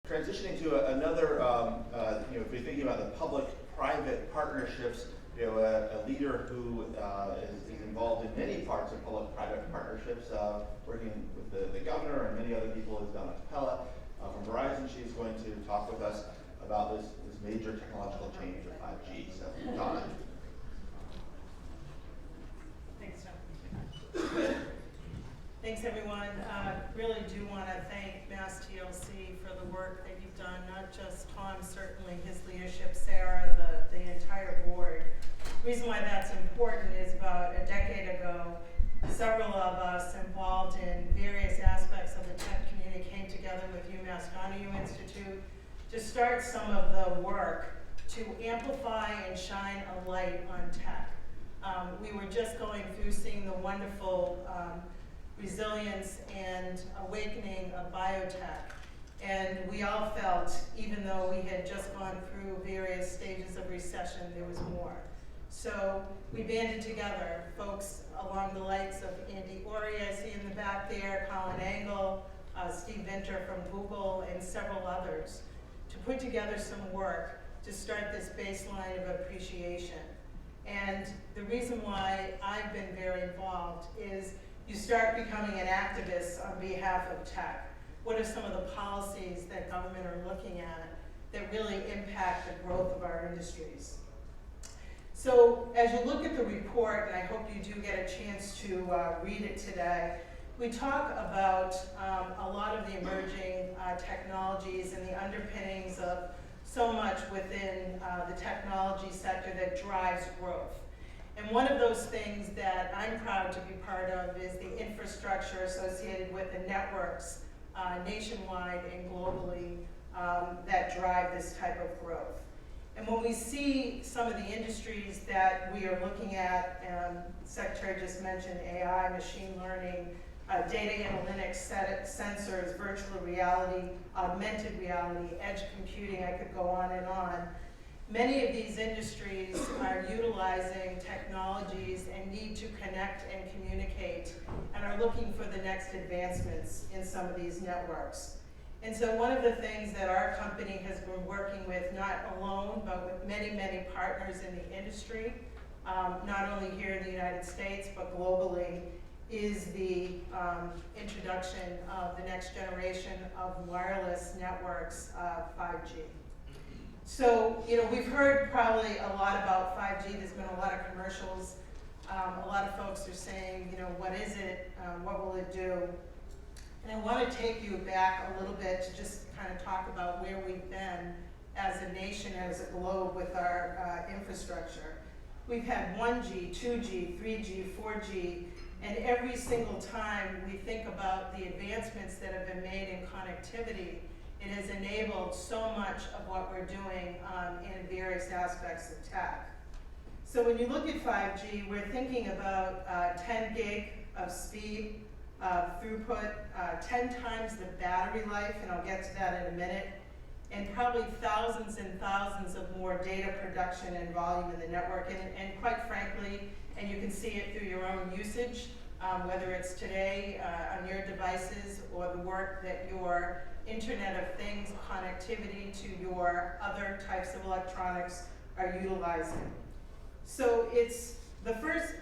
transitioning to another, if you're thinking about the public-private partnerships, a leader who is involved in many parts of public-private partnerships, working with the governor and many other people, is Donna Cupelo from Verizon. She's going to talk with us about this major technological change of 5G. So, Donna. Thanks, John. Thanks, everyone. Really do want to thank MassTLC for the work that you've done, not just Tom, certainly his leadership, Sarah, the entire board. The reason why that's important is about a decade ago, several of us involved in various aspects of the tech community came together with UMass Donna Institute to start some of the work to amplify and shine a light on tech. We were just going through seeing the wonderful resilience and awakening of biotech. And we all felt, even though we had just gone through various stages of recession, there was more. So we banded together folks along the likes of Andy Ori, I see in the back there, Colin Angle, Steve Vinter from Google, and several others, to put together some work to start this baseline of appreciation. And the reason why I've been very involved is you start becoming an activist on behalf of tech. What are some of the policies that government are looking at that really impact the growth of our industries? So as you look at the report, and I hope you do get a chance to read it today, we talk about a lot of the emerging technologies and the underpinnings of so much within the technology sector that drives growth. And one of those things that I'm proud to be part of is the infrastructure associated with the networks nationwide and globally that drive this type of growth. And when we see some of the industries that we are looking at, Secretary just mentioned AI, machine learning, data analytics, sensors, virtual reality, augmented reality, edge computing, I could go on and on. Many of these industries are utilizing technologies and need to connect and communicate and are looking for the next advancements in some of these networks. And so one of the things that our company has been working with, not alone, but with many, many partners in the industry, not only here in the United States, but globally, is the introduction of the next generation of wireless networks, 5G. So, we've heard probably a lot about 5G. There's been a lot of commercials. A lot of folks are saying, what is it? What will it do? And I want to take you back a little bit to just kind of talk about where we've been as a nation, as a globe with our infrastructure. We've had 1G, 2G, 3G, 4G, and every single time we think about the advancements that have been made in connectivity, it has enabled so much of what we're doing in various aspects of tech. So when you look at 5G, we're thinking about 10 gig of speed, throughput, 10 times the battery life, and I'll get to that in a minute, and probably thousands and thousands of more data production and volume in the network. And quite frankly, and you can see it through your own usage, whether it's today on your devices or the work that your Internet of Things connectivity to your other types of electronics are utilizing. So it's the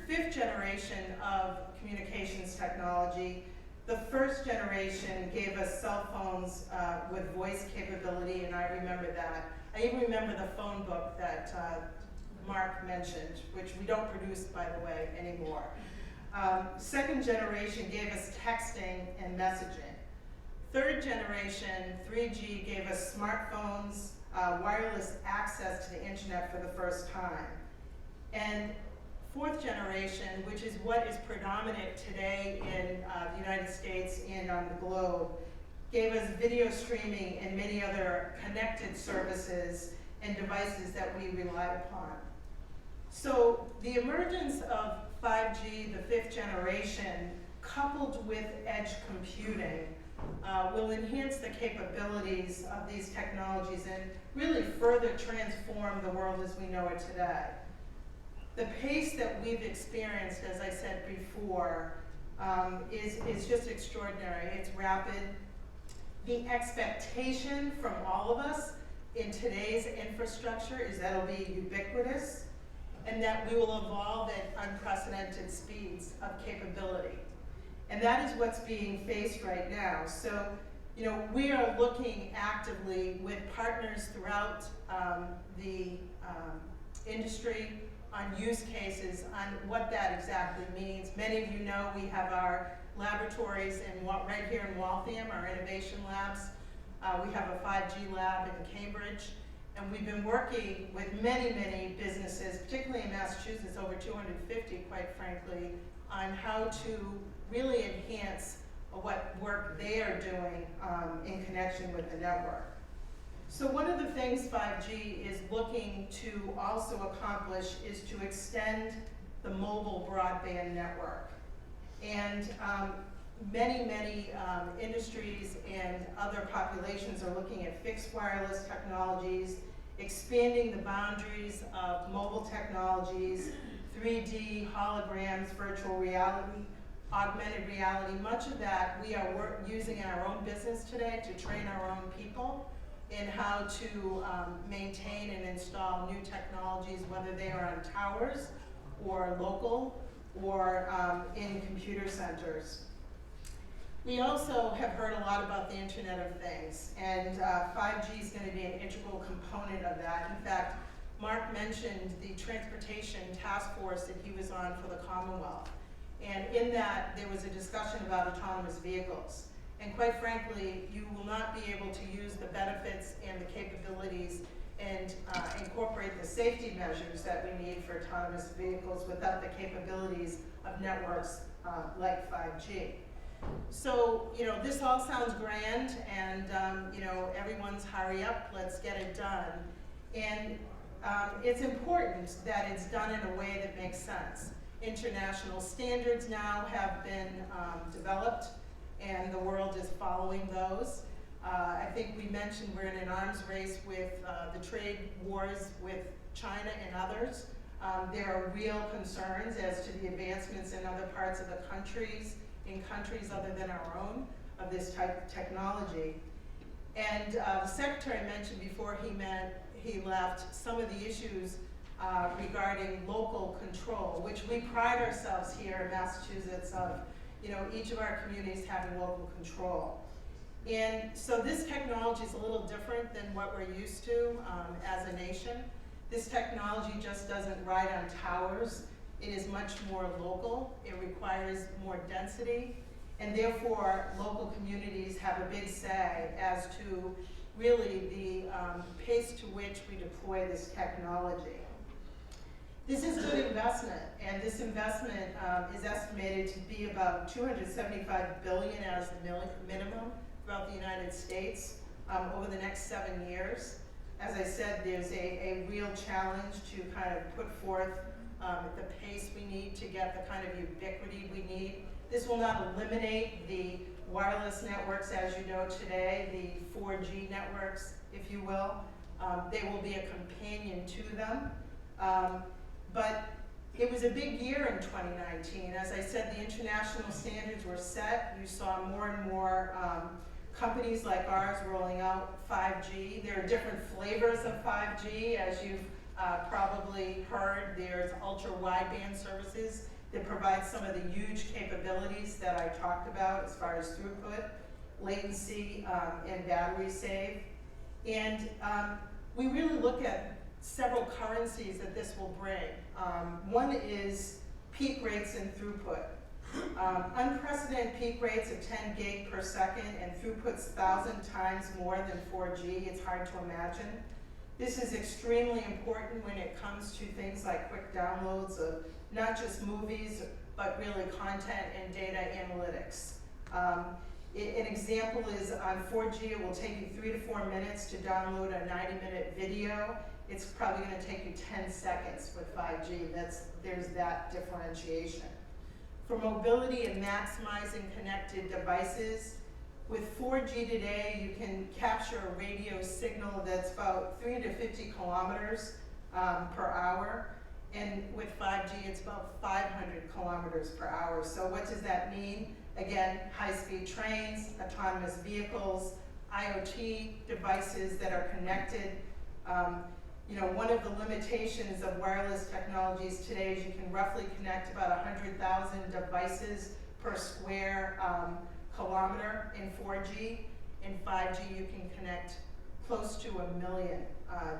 fifth generation of communications technology. The first generation gave us cell phones with voice capability, and I remember that. I even remember the phone book that Mark mentioned, which we don't produce, by the way, anymore. Second generation gave us texting and messaging. Third generation, 3G, gave us smartphones, wireless access to the internet for the first time. And fourth generation, which is what is predominant today in the United States and on the globe, gave us video streaming and many other connected services and devices that we rely upon. So the emergence of 5G, the fifth generation, coupled with edge computing, will enhance the capabilities of these technologies and really further transform the world as we know it today. The pace that we've experienced, as I said before, is just extraordinary. It's rapid. The expectation from all of us in today's infrastructure is that it'll be ubiquitous and that we will evolve at unprecedented speeds of capability. And that is what's being faced right now. So, you know, we are looking actively with partners throughout the industry on use cases, on what that exactly means. Many of you know we have our laboratories right here in Waltham, our innovation labs. We have a 5G lab in Cambridge, and we've been working with many, many businesses, particularly in Massachusetts, over 250, quite frankly, on how to really enhance what work they are doing in connection with the network. So one of the things 5G is looking to also accomplish is to extend the mobile broadband network. And many industries and other populations are looking at fixed wireless technologies, expanding the boundaries of mobile technologies, 3D, holograms, virtual reality, augmented reality. Much of that we are using in our own business today to train our own people in how to maintain and install new technologies, whether they are on towers or local or in computer centers. We also have heard a lot about the Internet of Things, and 5G is going to be an integral component of that. In fact, Mark mentioned the transportation task force that he was on for the Commonwealth. And in that, there was a discussion about autonomous vehicles. And quite frankly, you will not be able to use the benefits and the capabilities and incorporate the safety measures that we need for autonomous vehicles without the capabilities of networks like 5G. So, you know, this all sounds grand, and, you know, everyone's hurry up, let's get it done. And it's important that it's done in a way that makes sense. International standards now have been developed, and the world is following those. I think we mentioned we're in an arms race with the trade wars with China and others. There are real concerns as to the advancements in other parts of the countries, in countries other than our own, of this type of technology. And the Secretary mentioned before he left some of the issues regarding local control, which we pride ourselves here in Massachusetts of, you know, each of our communities having local control. And so this technology is a little different than what we're used to as a nation. This technology just doesn't ride on towers. It is much more local. It requires more density, and therefore local communities have a big say as to really the pace to which we deploy this technology. This is good investment, and this investment is estimated to be about $275 billion as the minimum throughout the United States over the next 7 years. As I said, there's a real challenge to kind of put forth the pace we need to get the kind of ubiquity we need. This will not eliminate the wireless networks as you know today, the 4G networks, if you will. They will be a companion to them. But it was a big year in 2019. As I said, the international standards were set. You saw more and more companies like ours rolling out 5G. There are different flavors of 5G, as you've probably heard. There's ultra-wideband services that provide some of the huge capabilities that I talked about as far as throughput, latency, and battery save. And we really look at several currencies that this will bring. One is peak rates and throughput. Unprecedented peak rates of 10 gig per second and throughputs 1,000 times more than 4G. It's hard to imagine. This is extremely important when it comes to things like quick downloads of not just movies, but really content and data analytics. An example is on 4G, it will take you 3 to 4 minutes to download a 90-minute video. It's probably going to take you 10 seconds with 5G. There's that differentiation. For mobility and maximizing connected devices, with 4G today, you can capture a radio signal that's about 3 to 50 kilometers per hour. And with 5G, it's about 500 kilometers per hour. So what does that mean? Again, high-speed trains, autonomous vehicles, IoT devices that are connected. You know, one of the limitations of wireless technologies today is you can roughly connect about 100,000 devices per square kilometer in 4G. In 5G, you can connect close to 1 million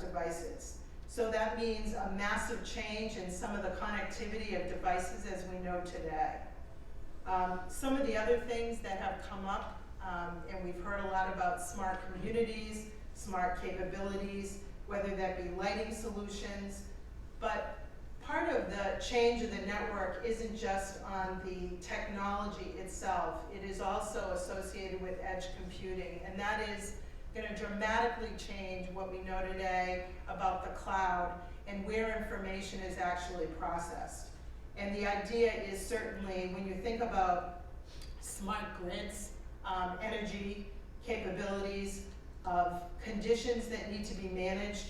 devices. So that means a massive change in some of the connectivity of devices as we know today. Some of the other things that have come up, and we've heard a lot about smart communities, smart capabilities, whether that be lighting solutions, but part of the change of the network isn't just on the technology itself, it is also associated with edge computing, and that is going to dramatically change what we know today about the cloud and where information is actually processed. And the idea is certainly when you think about smart grids, energy capabilities, of conditions that need to be managed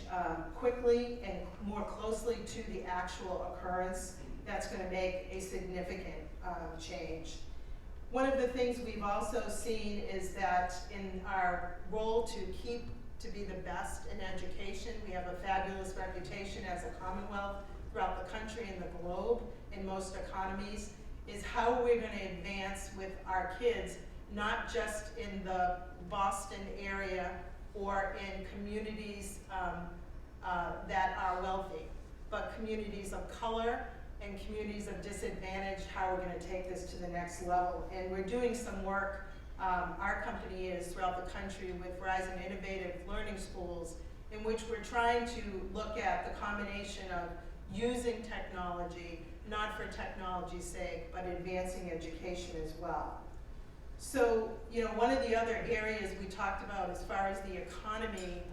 quickly and more closely to the actual occurrence, that's going to make a significant change. One of the things we've also seen is that in our role to be the best in education, we have a fabulous reputation as a Commonwealth throughout the country and the globe in most economies, is how we're going to advance with our kids, not just in the Boston area or in communities that are wealthy, but communities of color and communities of disadvantage, how we're going to take this to the next level. And we're doing some work, our company is throughout the country with Verizon Innovative Learning Schools, in which we're trying to look at the combination of using technology, not for technology's sake, but advancing education as well. So, you know, one of the other areas we talked about as far as the economy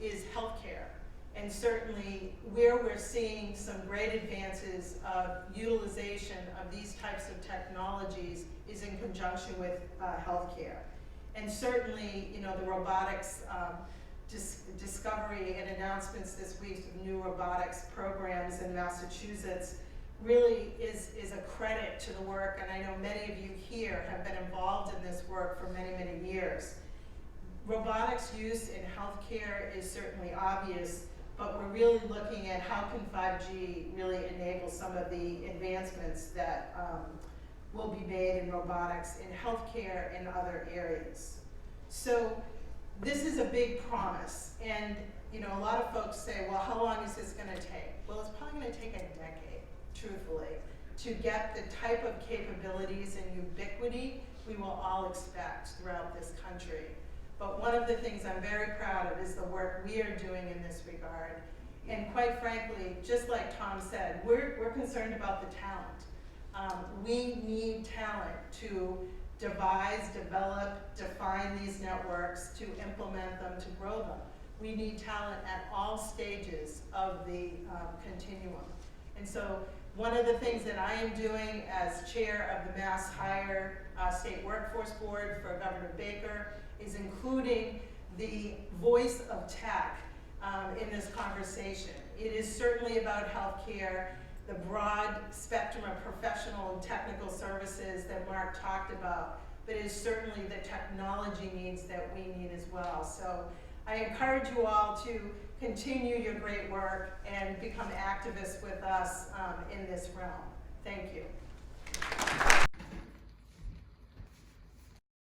is healthcare. And certainly where we're seeing some great advances of utilization of these types of technologies is in conjunction with healthcare. And certainly, you know, the robotics discovery and announcements this week of new robotics programs in Massachusetts really is a credit to the work, and I know many of you here have been involved in this work for many, many years. Robotics use in healthcare is certainly obvious, but we're really looking at how can 5G really enable some of the advancements that will be made in robotics in healthcare and other areas. So this is a big promise, and you know, a lot of folks say, well, how long is this going to take? Well, it's probably going to take a decade, truthfully, to get the type of capabilities and ubiquity we will all expect throughout this country. But one of the things I'm very proud of is the work we are doing in this regard. And quite frankly, just like Tom said, we're concerned about the talent. We need talent to devise, develop, define these networks, to implement them, to grow them. We need talent at all stages of the continuum. And so one of the things that I am doing as chair of the Mass Higher State Workforce Board for Governor Baker is including the voice of tech in this conversation. It is certainly about healthcare, the broad spectrum of professional and technical services that Mark talked about, but it is certainly the technology needs that we need as well. So I encourage you all to continue your great work and become activists with us in this realm. Thank you.